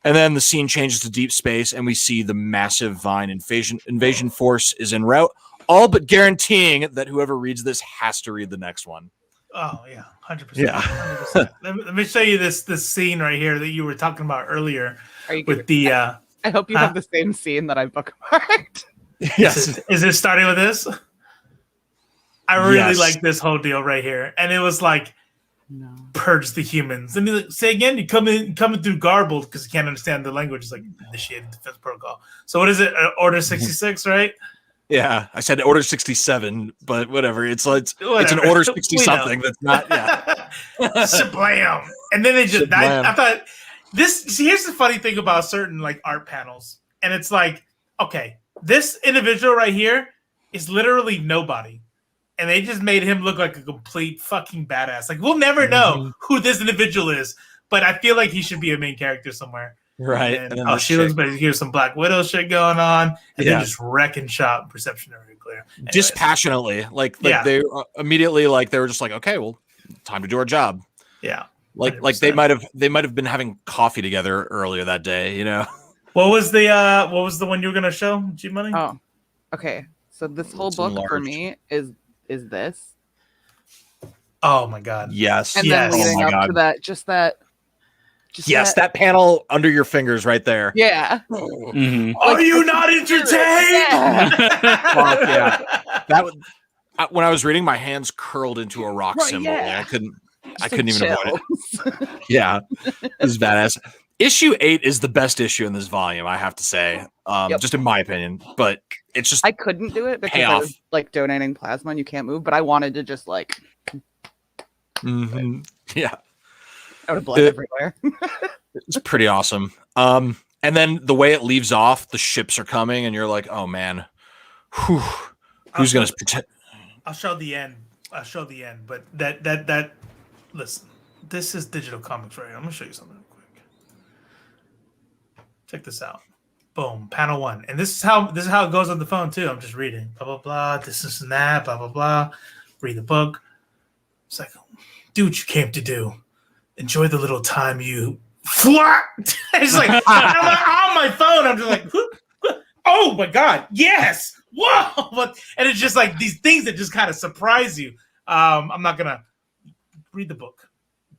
And then the scene changes to deep space, and we see the massive Vine invasion force is en route, all but guaranteeing that whoever reads this has to read the next one. Oh yeah, 100%. Yeah. 100%. Let me show you this scene right here that you were talking about earlier. Are you with the? I hope you have the same scene that I bookmarked. Yes. Is it starting with this? I really like this whole deal right here, and it was like, purge the humans. Let me say again. You coming through garbled because you can't understand the language. It's like initiated defense protocol. So what is it? Order 66, right? Yeah, I said Order 67, but whatever. It's an Order 60 something. That's not. Yeah. Shablam. And then they just. I thought this. See, here's the funny thing about certain like art panels, and it's like, okay, this individual right here is literally nobody, and they just made him look like a complete fucking badass. Like we'll never know who this individual is, but I feel like he should be a main character somewhere. Right. And she looks, but here's some Black Widow shit going on, and then just wrecking shop, perception area clear. Anyways. Dispassionately, like they immediately they were just like, okay, well, time to do our job. Yeah. 100%. Like they might have been having coffee together earlier that day, you know. What was the one you were gonna show, G Money? Oh, okay. So this whole book for me is this. Oh my god. Yes. And then leading up to that, that panel under your fingers right there. Yeah. Mm-hmm. Are you not entertained? Fuck yeah. That was when I was reading, my hands curled into a rock symbol. Yeah. I couldn't even avoid it. Yeah. It was badass. Issue 8 is the best issue in this volume, I have to say. Just in my opinion. But it's just I couldn't do it because I was like donating plasma and you can't move, but I wanted to just like yeah. I would have blood everywhere. It's pretty awesome. And then the way it leaves off, the ships are coming, and you're like, oh man, who's gonna pretend? I'll show the end. But that listen, this is digital comics right here. I'm gonna show you something real quick. Check this out. Boom, panel 1. And this is how it goes on the phone too. I'm just reading. Blah blah blah. This and that. Blah blah blah. Read the book. It's like, do what you came to do. Enjoy the little time you flat. It's like I'm on my phone. I'm just like, oh my god, yes, whoa! And it's just like these things that just kind of surprise you. I'm not gonna read the book,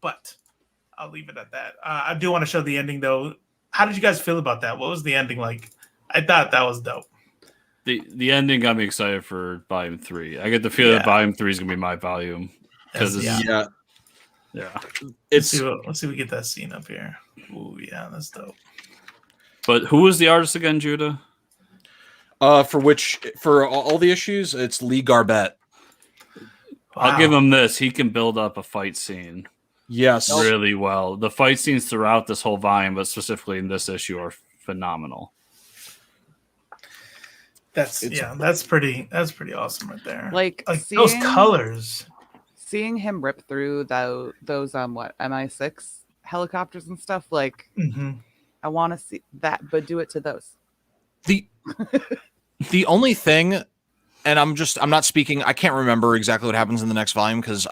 but I'll leave it at that. I do want to show the ending though. How did you guys feel about that? What was the ending like? I thought that was dope. The ending got me excited for volume 3. I get the feeling that volume 3 is gonna be my volume because Yeah. Let's see if we get that scene up here. Oh yeah, that's dope. But who was the artist again, Judah? For all the issues, it's Lee Garbett. Wow. I'll give him this. He can build up a fight scene. Yes. Really well. The fight scenes throughout this whole volume, but specifically in this issue, are phenomenal. That's pretty awesome right there. Like those colors. Seeing him rip through those MI6 helicopters and stuff, like I want to see that, but do it to those. The only thing, and I'm not speaking, I can't remember exactly what happens in the next volume because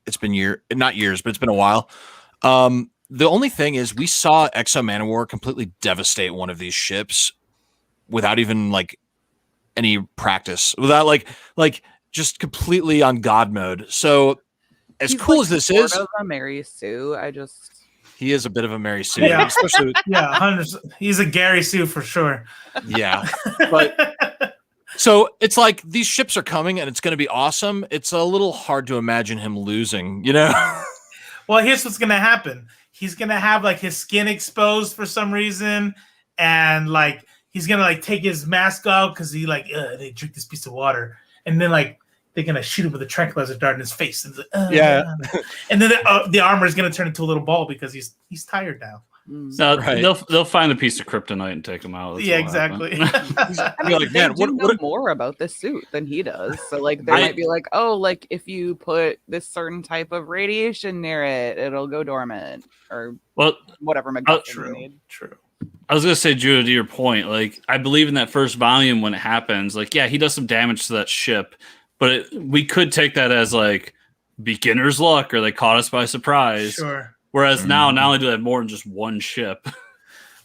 it's been not years, but it's been a while. The only thing is we saw X-O Manowar completely devastate one of these ships without even like any practice, without like just completely on God mode. So as He's cool like as this sort is, of a Mary Sue. he is a bit of a Mary Sue. Yeah. Especially, Yeah, 100%. He's a Gary Sue for sure. yeah. But so it's like these ships are coming and it's going to be awesome. It's a little hard to imagine him losing, you know? Well, here's what's gonna happen. He's gonna have like his skin exposed for some reason, and like he's gonna like take his mask off because he like they drink this piece of water, and then like they're gonna shoot him with a tranquilizer dart in his face, and Yeah. and then the armor is gonna turn into a little ball because he's tired now. No, Right. they'll find a piece of kryptonite and take him out. That's Yeah, what'll happen. exactly. I You're mean, like, they man, do what know more about this suit than he does. So like they might be like, oh, like if you put this certain type of radiation near it, it'll go dormant or Well, whatever MacGuffin you True. need. True. I was gonna say, Judah, to your point, like I believe in that first volume when it happens, like yeah, he does some damage to that ship, but we could take that as like beginner's luck or they caught us by surprise. Sure. Whereas now, not only do they have more than just one ship,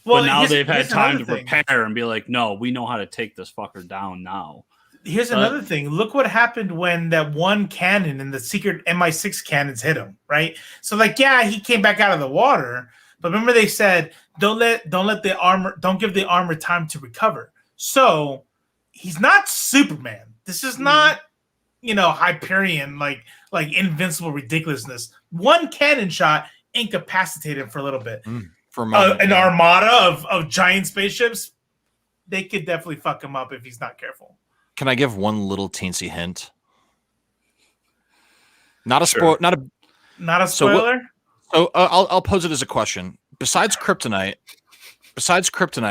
Well, but now here's- they've had here's time to another thing. prepare and be like, no, we know how to take this fucker down now. Here's another thing. Look what happened when that one cannon and the secret MI6 cannons hit him, right? So like, yeah, he came back out of the water, but remember they said don't give the armor time to recover. So he's not Superman. This is not, Hyperion like invincible ridiculousness. One cannon shot incapacitated him for a little bit. For a moment, An yeah. armada of giant spaceships, they could definitely fuck him up if he's not careful. Can I give one little teensy hint? Not a Sure. Not a So what- spoiler. I'll pose it as a question. Besides kryptonite,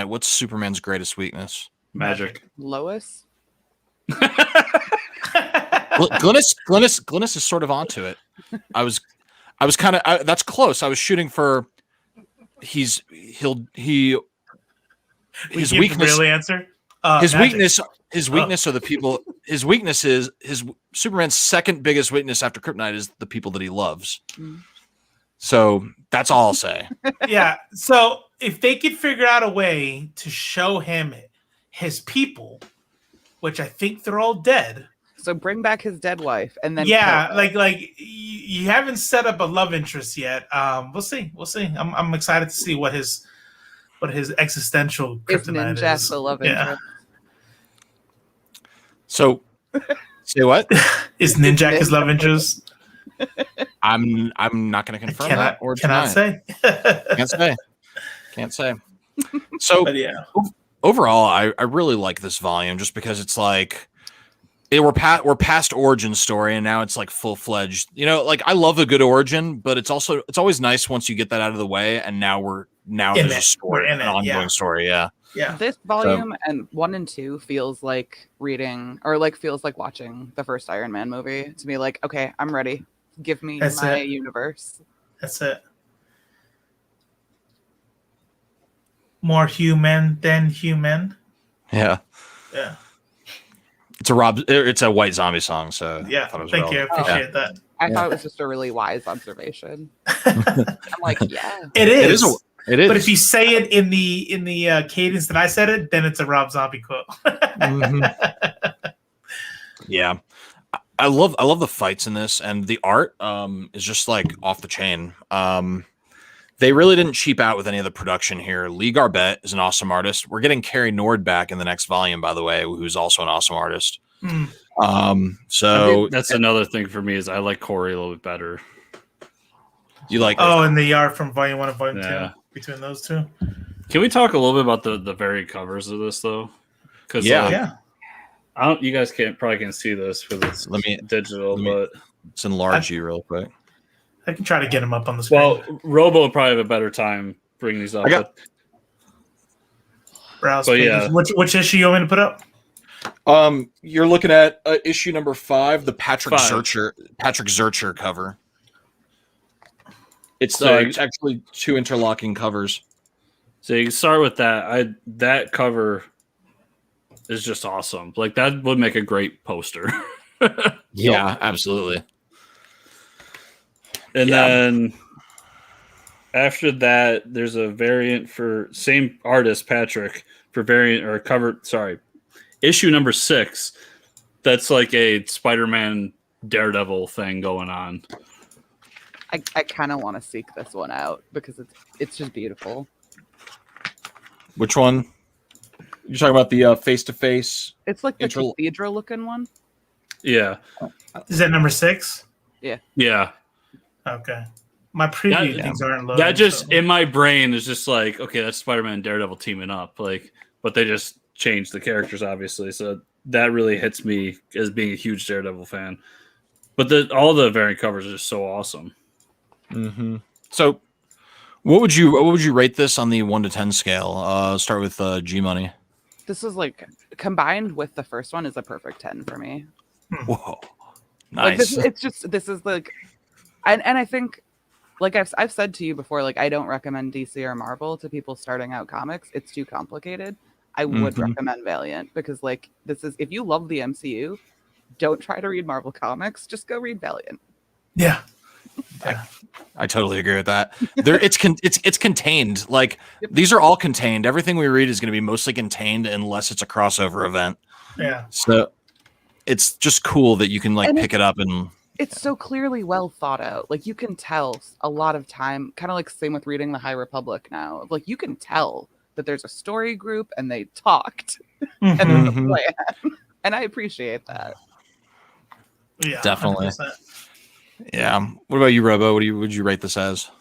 what's Superman's greatest weakness? Magic. Lois? Glynis is sort of onto it. I was kind of that's close. I was shooting for his weakness. Real answer. His Magic. weakness are the people. His weakness is his Superman's second biggest weakness after kryptonite is the people that he loves. So that's all I'll say. Yeah. So if they could figure out a way to show him his people, which I think they're all dead. So bring back his dead wife and then Yeah, kill her. like you haven't set up a love interest yet. We'll see. I'm excited to see what his existential Is kryptonite Ninjak is. the love Yeah. interest? So say what? Is Ninjak his love interest? I'm not going to confirm that or cannot deny it. say. Can't say. So But yeah. overall, I really like this volume just because it's like we're past origin story and now it's like full fledged. Like I love a good origin, but it's always nice once you get that out of the way and now there's a story, an ongoing story. Yeah. Yeah. This volume and 1 and 2 feels like reading or like feels like watching the first Iron Man movie to be like, okay, I'm ready. Give me That's my it. universe. That's it. More human than human. Yeah. Yeah. It's a White Zombie song, so Yeah. I thought it was Thank you. I relevant. appreciate that. I Yeah. thought it was just a really wise observation. I'm like, yeah. It It is. It is. But if you say it in the cadence that I said it, then it's a Rob Zombie quote. Yeah. I love the fights in this, and the art is just like off the chain. They really didn't cheap out with any of the production here. Lee Garbett is an awesome artist. We're getting Carrie Nord back in the next volume, by the way, who's also an awesome artist. So That's another thing for me is I like Corey a little bit better. you like And the art from Volume 1 and Volume Yeah. 2 between those two. Can we talk a little bit about the varied covers of this though? Because Yeah. you guys probably can't see this because it's digital, but let's enlarge you real quick. I can try to get him up on the screen. well, Robo will probably have a better time bringing these up. I got- Browse but pages. yeah. Which issue you want me to put up? You're looking at issue number 5, the Patrick 5. Zurcher cover. It's So it's actually 2 interlocking covers. So you can start with that. That cover is just awesome. Like that would make a great poster. Yeah, absolutely. And then after that, there's a variant for same artist, Patrick, for variant or cover. Sorry, issue number 6. That's like a Spider-Man Daredevil thing going on. I kind of want to seek this one out because it's just beautiful. Which one? You're talking about the face-to-face? It's like the cathedral looking one. Yeah. Is that number 6? Yeah. Okay. My preview things aren't loaded. That just in my brain is just like, okay, that's Spider-Man and Daredevil teaming up. Like, but they just changed the characters, obviously. So that really hits me as being a huge Daredevil fan. But all the variant covers are just so awesome. Mm-hmm. So, what would you rate this on the 1 to 10 scale? Start with G Money. This is like combined with the first one is a perfect 10 for me. Whoa, nice. Like this is like, and I think, like I've said to you before, like I don't recommend DC or Marvel to people starting out comics. It's too complicated. I would recommend Valiant because like this is, if you love the MCU, don't try to read Marvel comics. Just go read Valiant. Yeah. I totally agree with that. It's contained. Like these are all contained. Everything we read is going to be mostly contained unless it's a crossover event. Yeah. So it's just cool that you can like pick it up and. It's so clearly well thought out. Like you can tell a lot of time, kind of like same with reading the High Republic now. Like you can tell that there's a story group and they talked and there's a plan. And I appreciate that. Yeah, definitely. 100%. Yeah. What about you, Robo? Would you rate this as?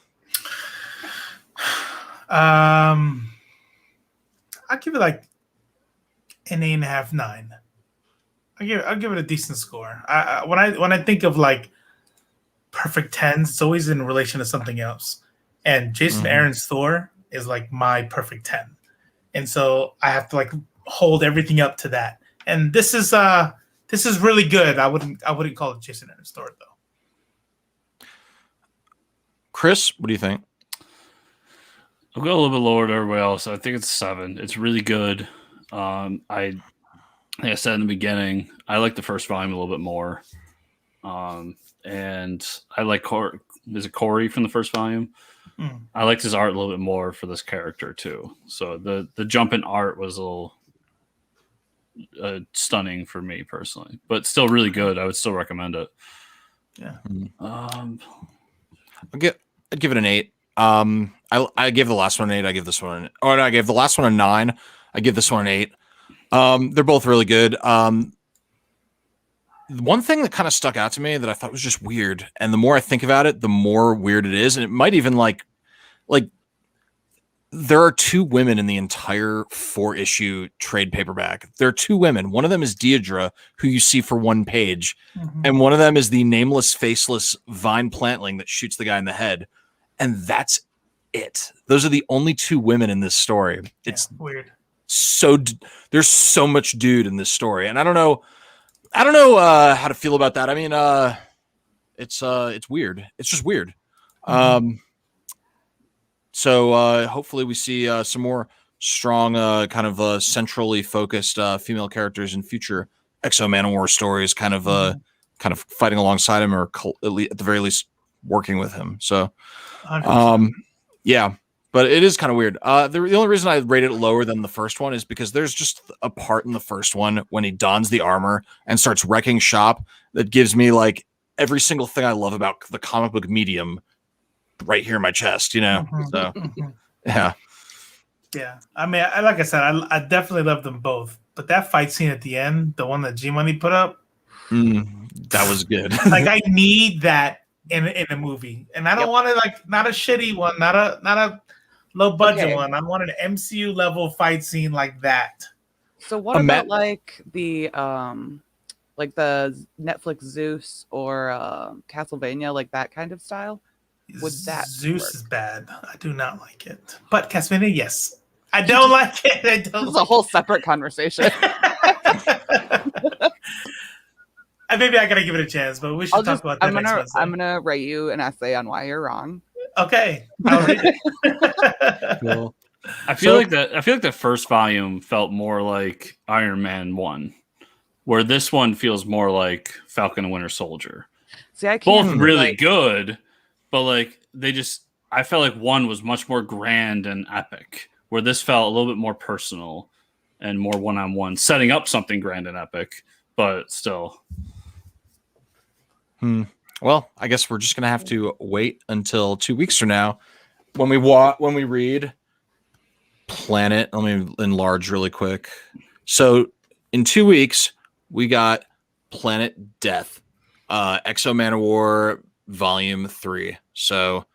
I'll give it like an 8.5, 9. I'll give it a decent score. When I think of like perfect 10s, it's always in relation to something else. And Jason Aaron's Thor is like my perfect 10. And so I have to like hold everything up to that. And this is really good. I wouldn't call it Jason Aaron's Thor though. Chris, what do you think? I'll go a little bit lower than everybody else. I think it's 7. It's really good. Like I said in the beginning, I like the first volume a little bit more. And I like is it Corey from the first volume? I liked his art a little bit more for this character too. So the jump in art was a little stunning for me personally, but still really good. I would still recommend it. Yeah. I'd give it an 8. I gave the last one an 8. I give this one I gave the last one a 9. I give this one an 8. They're both really good. One thing that kind of stuck out to me that I thought was just weird, and the more I think about it, the more weird it is, and it might even like there are 2 women in the entire 4-issue trade paperback. There are 2 women. One of them is Deidre, who you see for 1 page, and one of them is the nameless, faceless vine plantling that shoots the guy in the head, and that's it. Those are the only 2 women in this story. It's weird. So there's so much dude in this story, and I don't know how to feel about that. I mean, it's weird. It's just weird. So hopefully we see some more strong, kind of centrally focused female characters in future X-O Manowar stories, kind of fighting alongside him, or at the very least working with him. So, yeah. But it is kind of weird. The only reason I rate it lower than the first one is because there's just a part in the first one when he dons the armor and starts wrecking shop that gives me like every single thing I love about the comic book medium right here in my chest, you know? So, yeah. Yeah. I mean, like I said, I definitely love them both. But that fight scene at the end, the one that G Money put up, that was good. Like, I need that in a movie. And I don't want it like not a shitty one, not a low budget one. I want an MCU level fight scene like that. So what about like the Netflix Zeus or Castlevania, like that kind of style? Would that Zeus work? is bad. I do not like it. But Castlevania, yes. I don't like it. This is a whole separate conversation. Maybe I gotta give it a chance, but we should talk about that. I'm gonna write you an essay on why you're wrong. Okay. I'll read it. Cool. I feel like the first volume felt more like Iron Man 1, where this one feels more like Falcon and Winter Soldier. See, I can't Both really good, but like I felt like one was much more grand and epic, where this felt a little bit more personal and more one-on-one, setting up something grand and epic, but still. Well, I guess we're just gonna have to wait until 2 weeks from now when we read Planet. Let me enlarge really quick. So in 2 weeks, we got Planet Death, X-O Manowar Volume 3. So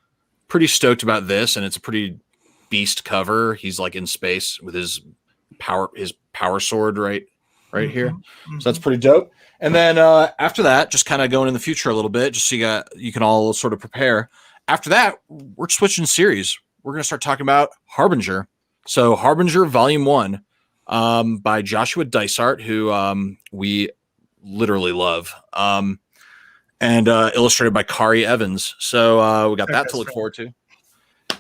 pretty stoked about this, and it's a pretty beast cover. He's like in space with his power sword right here. So that's pretty dope. And then after that, just kind of going in the future a little bit, just so you can all sort of prepare. After that, we're switching series. We're going to start talking about Harbinger. So Harbinger Volume 1 by Joshua Dysart, who we literally love, and illustrated by Kari Evans. So we got that to look forward to.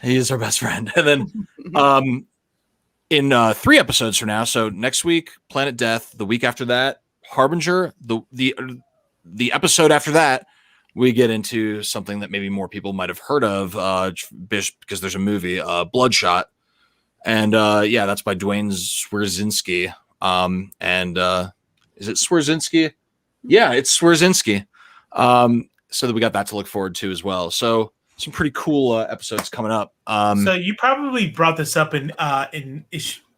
He is our best friend. And then in 3 episodes from now, so next week, Planet Death. The week after that, Harbinger. The episode after that, we get into something that maybe more people might have heard of because there's a movie, Bloodshot. And that's by Dwayne Swerzinski. And is it Swerzinski? Yeah, it's Swerzinski. So that we got that to look forward to as well. So some pretty cool episodes coming up. So you probably brought this up in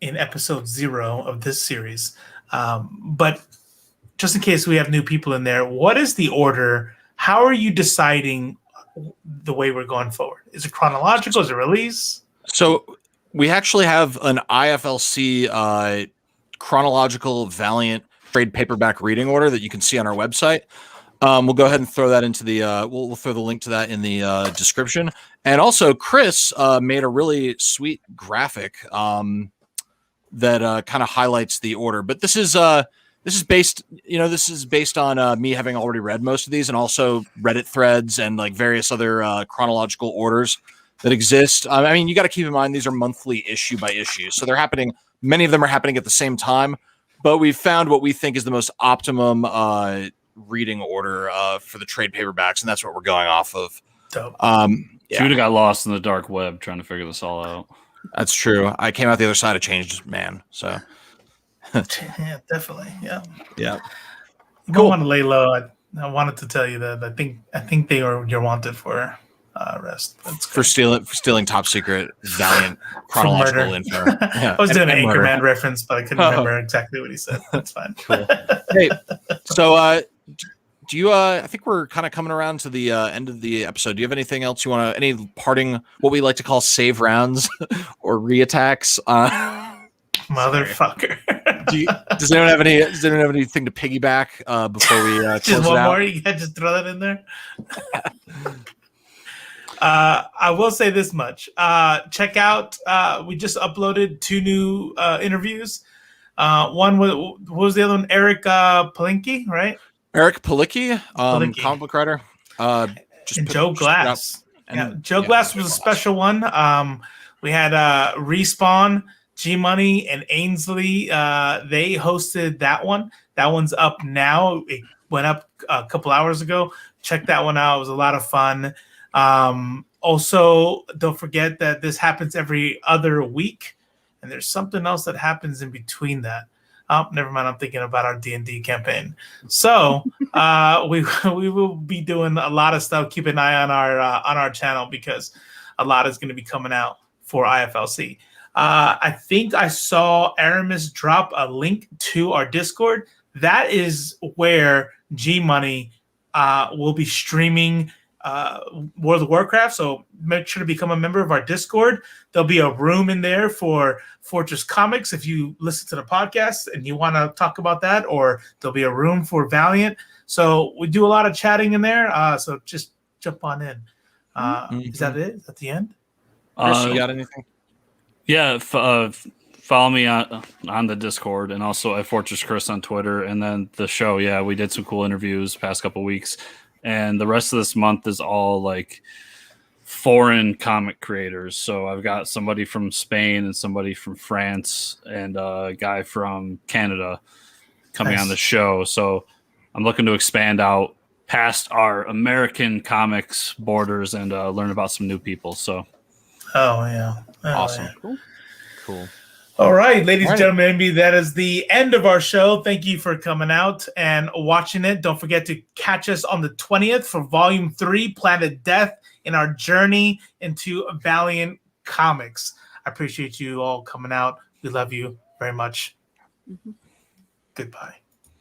episode 0 of this series, but just in case we have new people in there, what is the order? How are you deciding the way we're going forward? Is it chronological? Is it release? So we actually have an IFLC chronological Valiant trade paperback reading order that you can see on our website. We'll go ahead and throw that into the we'll throw the link to that in the description. And also Chris made a really sweet graphic that kind of highlights the order. But this is based on me having already read most of these, and also Reddit threads and like various other chronological orders that exist. I mean, you got to keep in mind these are monthly issue by issue, so they're happening. Many of them are happening at the same time, but we've found what we think is the most optimum reading order for the trade paperbacks, and that's what we're going off of. Dope. Judah got lost in the dark web trying to figure this all out. That's true. I came out the other side a changed man. So yeah, definitely. Yeah. Yeah. You don't want to lay low. I wanted to tell you that I think you're wanted for arrest. For stealing top secret Valiant chronological info. Yeah. I was doing an Anchorman reference, but I couldn't remember exactly what he said. That's fine. Cool. Hey, so do you I think we're kind of coming around to the end of the episode. Do you have anything else you want to, any parting, what we like to call save rounds or reattacks? Motherfucker. Does anyone have anything to piggyback before we close just it one out? more? You can just throw that in there. I will say this much. Check out. We just uploaded 2 new interviews. One what was the other one? Eric Palinki, right? Eric Palicki, comic book writer. And Joe Glass. Joe Glass was a special one. We had Respawn, G Money, and Ainsley. They hosted that one. That one's up now. It went up a couple hours ago. Check that one out. It was a lot of fun. Also, don't forget that this happens every other week, and there's something else that happens in between that. Oh, never mind. I'm thinking about our D&D campaign. So we will be doing a lot of stuff. Keep an eye on our channel because a lot is going to be coming out for IFLC. I think I saw Aramis drop a link to our Discord. That is where G Money will be streaming World of Warcraft. So make sure to become a member of our Discord. There'll be a room in there for Fortress Comics if you listen to the podcast and you want to talk about that, or there'll be a room for Valiant. So we do a lot of chatting in there. So just jump on in. Is that it? Is that the end? Chris, you got anything? Yeah, follow me on the Discord and also at Fortress Chris on Twitter. And then the show, yeah, we did some cool interviews past couple weeks. And the rest of this month is all like foreign comic creators. So I've got somebody from Spain and somebody from France and a guy from Canada coming on the show. So I'm looking to expand out past our American comics borders and learn about some new people. So, Awesome. Yeah. Cool. All right, ladies and gentlemen, maybe that is the end of our show. Thank you for coming out and watching it. Don't forget to catch us on the 20th for Volume 3, Planet Death, in our journey into Valiant Comics. I appreciate you all coming out. We love you very much. Goodbye.